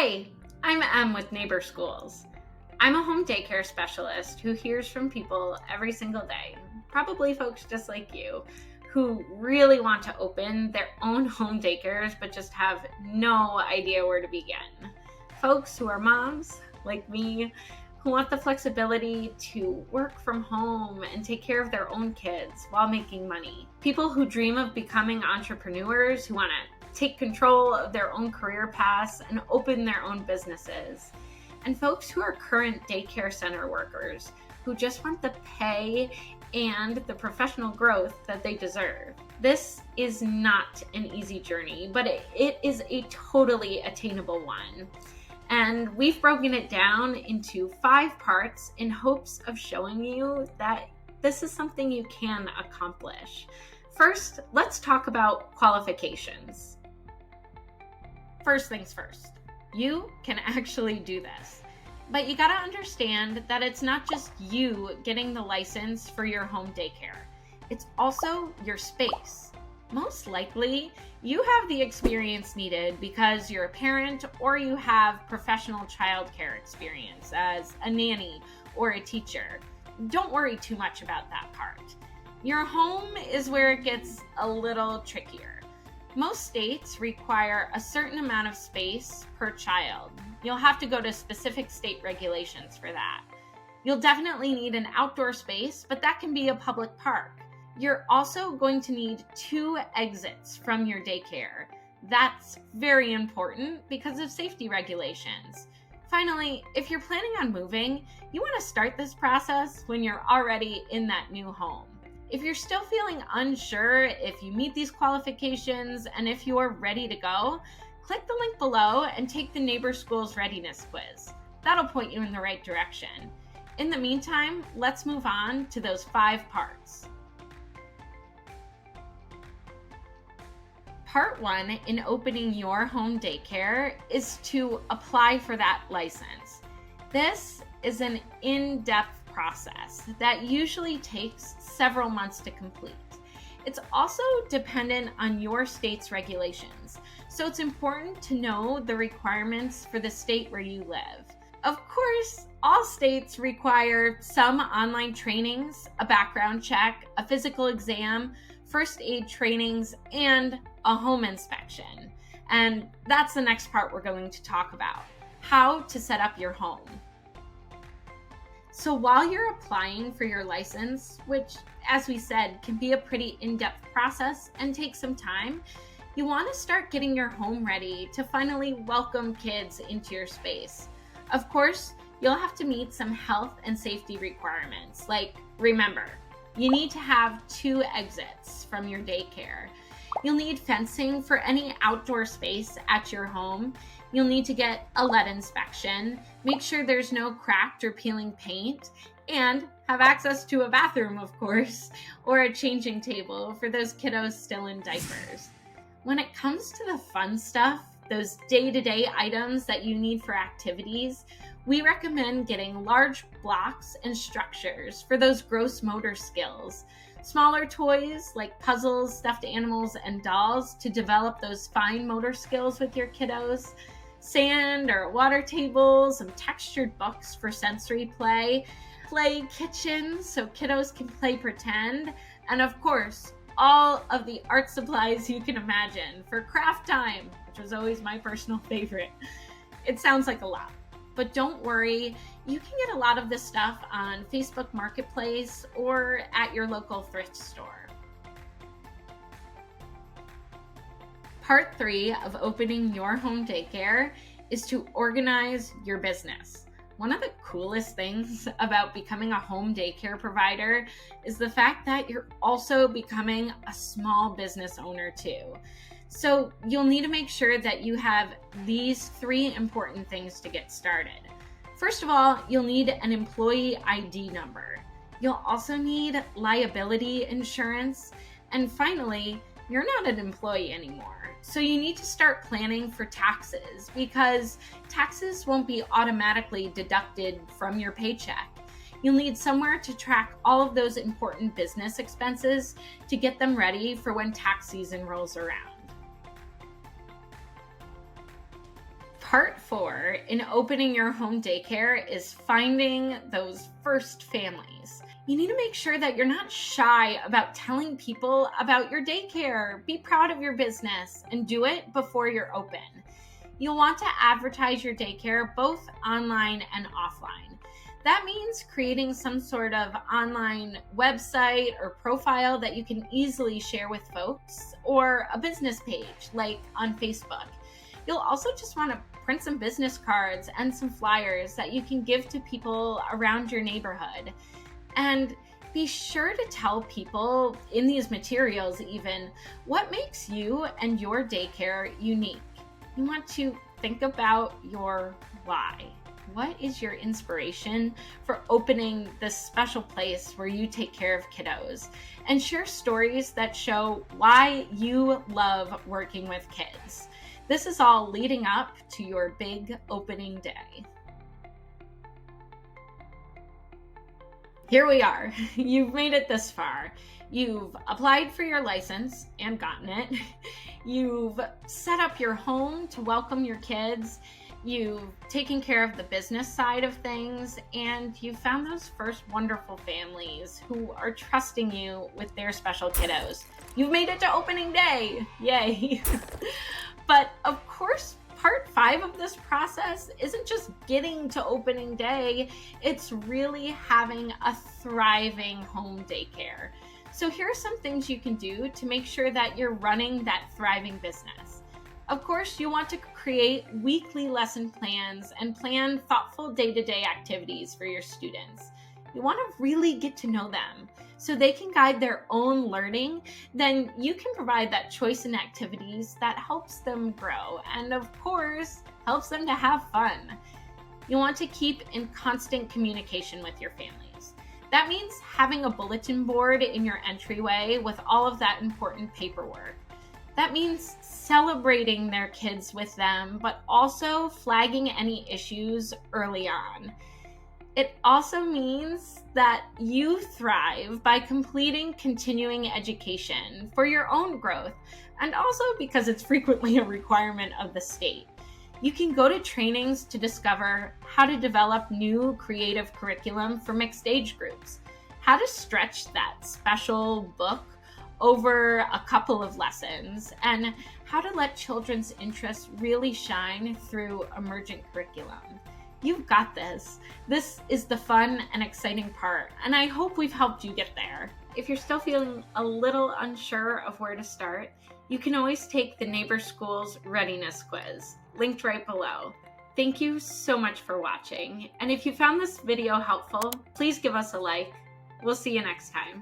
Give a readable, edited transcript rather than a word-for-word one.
Hey, I'm Em with NeighborSchools. I'm a home daycare specialist who hears from people every single day, probably folks just like you, who really want to open their own home daycares but just have no idea where to begin. Folks who are moms, like me, who want the flexibility to work from home and take care of their own kids while making money. People who dream of becoming entrepreneurs, who want to take control of their own career paths and open their own businesses. And folks who are current daycare center workers who just want the pay and the professional growth that they deserve. This is not an easy journey, but it is a totally attainable one. And we've broken it down into 5 parts in hopes of showing you that this is something you can accomplish. First, let's talk about qualifications. First things first, you can actually do this. But you gotta understand that it's not just you getting the license for your home daycare. It's also your space. Most likely, you have the experience needed because you're a parent or you have professional childcare experience as a nanny or a teacher. Don't worry too much about that part. Your home is where it gets a little trickier. Most states require a certain amount of space per child. You'll have to go to specific state regulations for that. You'll definitely need an outdoor space, but that can be a public park. You're also going to need 2 exits from your daycare. That's very important because of safety regulations. Finally, if you're planning on moving, you want to start this process when you're already in that new home. If you're still feeling unsure if you meet these qualifications and if you're ready to go, click the link below and take the NeighborSchools readiness quiz. That'll point you in the right direction. In the meantime, let's move on to those 5 parts. Part 1 in opening your home daycare is to apply for that license. This is an in-depth process that usually takes several months to complete. It's also dependent on your state's regulations, so it's important to know the requirements for the state where you live. Of course, all states require some online trainings, a background check, a physical exam, first aid trainings, and a home inspection. And that's the next part we're going to talk about, how to set up your home. So while you're applying for your license, which, as we said, can be a pretty in-depth process and take some time, you want to start getting your home ready to finally welcome kids into your space. Of course, you'll have to meet some health and safety requirements. Like, remember, you need to have 2 exits from your daycare. You'll need fencing for any outdoor space at your home. You'll need to get a lead inspection, make sure there's no cracked or peeling paint, and have access to a bathroom, of course, or a changing table for those kiddos still in diapers. When it comes to the fun stuff, those day-to-day items that you need for activities, we recommend getting large blocks and structures for those gross motor skills. Smaller toys like puzzles, stuffed animals, and dolls to develop those fine motor skills with your kiddos. Sand or water tables, some textured books for sensory play kitchens so kiddos can play pretend, and of course, all of the art supplies you can imagine for craft time, which was always my personal favorite. It sounds like a lot, but don't worry, you can get a lot of this stuff on Facebook Marketplace or at your local thrift store. Part 3 of opening your home daycare is to organize your business. One of the coolest things about becoming a home daycare provider is the fact that you're also becoming a small business owner too. So you'll need to make sure that you have these 3 important things to get started. First of all, you'll need an employee ID number. You'll also need liability insurance. And finally, you're not an employee anymore. So you need to start planning for taxes because taxes won't be automatically deducted from your paycheck. You'll need somewhere to track all of those important business expenses to get them ready for when tax season rolls around. Part 4 in opening your home daycare is finding those first families. You need to make sure that you're not shy about telling people about your daycare. Be proud of your business and do it before you're open. You'll want to advertise your daycare both online and offline. That means creating some sort of online website or profile that you can easily share with folks, or a business page like on Facebook. You'll also just want to print some business cards and some flyers that you can give to people around your neighborhood. And be sure to tell people in these materials even what makes you and your daycare unique. You want to think about your why. What is your inspiration for opening this special place where you take care of kiddos? And share stories that show why you love working with kids. This is all leading up to your big opening day. Here we are. You've made it this far. You've applied for your license and gotten it. You've set up your home to welcome your kids. You've taken care of the business side of things, and you've found those first wonderful families who are trusting you with their special kiddos. You've made it to opening day. Yay. But of course, part 5 of this process isn't just getting to opening day, it's really having a thriving home daycare. So here are some things you can do to make sure that you're running that thriving business. Of course, you want to create weekly lesson plans and plan thoughtful day-to-day activities for your students. You want to really get to know them so they can guide their own learning. Then you can provide that choice in activities that helps them grow and, of course, helps them to have fun. You want to keep in constant communication with your families. That means having a bulletin board in your entryway with all of that important paperwork. That means celebrating their kids with them, but also flagging any issues early on. It also means that you thrive by completing continuing education for your own growth, and also because it's frequently a requirement of the state. You can go to trainings to discover how to develop new creative curriculum for mixed age groups, how to stretch that special book over a couple of lessons, and how to let children's interests really shine through emergent curriculum. You've got this. This is the fun and exciting part, and I hope we've helped you get there. If you're still feeling a little unsure of where to start, you can always take the NeighborSchools Readiness Quiz, linked right below. Thank you so much for watching, and if you found this video helpful, please give us a like. We'll see you next time.